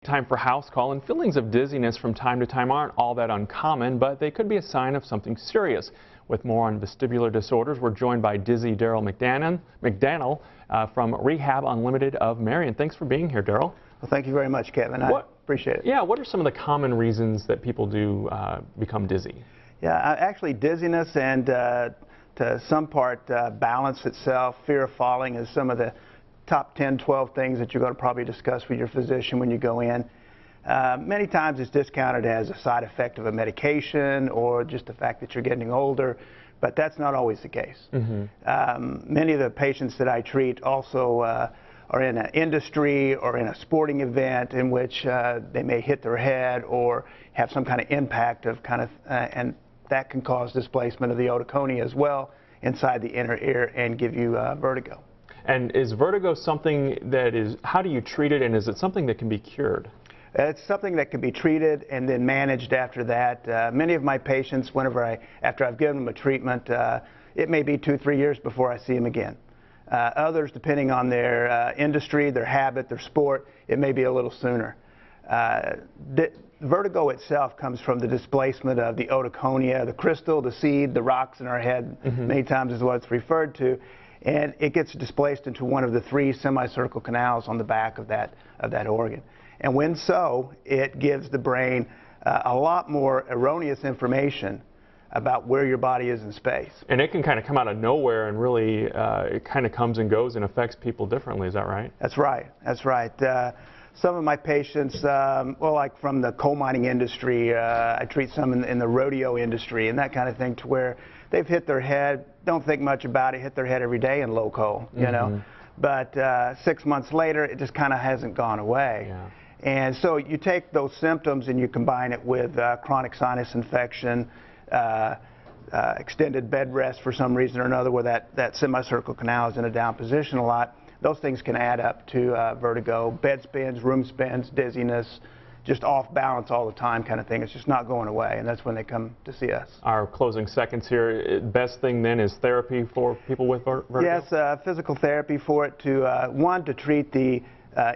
time for House Call, and feelings of dizziness from time to time aren't all that uncommon, but they could be a sign of something serious. With more on vestibular disorders, we're joined by Dizzy Daryl McDaniel from Rehab Unlimited of Marion. Thanks for being here, Daryl. Well, thank you very much, Kevin. I appreciate it. Yeah, what are some of the common reasons that people do become dizzy? Yeah, actually dizziness and to some part balance itself, fear of falling is some of the top 10, 12 things that you're going to probably discuss with your physician when you go in. Many times it's discounted as a side effect of a medication or just the fact that you're getting older, but that's not always the case. Many of the patients that I treat also are in an industry or in a sporting event in which they may hit their head or have some kind of impact of and that can cause displacement of the otoconia as well inside the inner ear and give you vertigo. And is vertigo something that is, how do you treat it, and is it something that can be cured? It's something that can be treated and then managed after that. Many of my patients, after I've given them a treatment, it may be 2-3 years before I see them again. Others, depending on their industry, their habit, their sport, it may be a little sooner. Vertigo itself comes from the displacement of the otoconia, the crystal, the seed, the rocks in our head, many times is what it's referred to, and it gets displaced into one of the 3 semicircle canals on the back of that organ. And when so, it gives the brain a lot more erroneous information about where your body is in space. And it can kind of come out of nowhere and really, it kind of comes and goes and affects people differently, is that right? That's right, that's right. Some of my patients, well, like from the coal mining industry, I treat some in the rodeo industry and that kind of thing, to where they've hit their head, don't think much about it, hit their head every day in low coal, you know. But 6 months later, it just kind of hasn't gone away. Yeah. And so you take those symptoms and you combine it with chronic sinus infection, extended bed rest for some reason or another, where that semicircle canal is in a down position a lot. Those things can add up to vertigo, bed spins, room spins, dizziness, just off balance all the time kind of thing. It's just not going away, and that's when they come to see us. Our closing seconds here, best thing then is therapy for people with vertigo? Yes, physical therapy for it, to treat the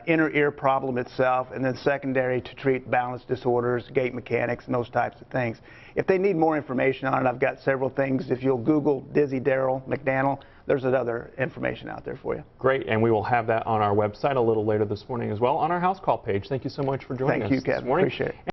inner ear problem itself, and then secondary to treat balance disorders, gait mechanics, and those types of things. If they need more information on it, I've got several things. If you'll Google Dizzy Daryl McDaniel, there's other information out there for you. Great, and we will have that on our website a little later this morning as well on our House Call page. Thank you so much for joining us this morning. Thank you, Kevin. Appreciate it.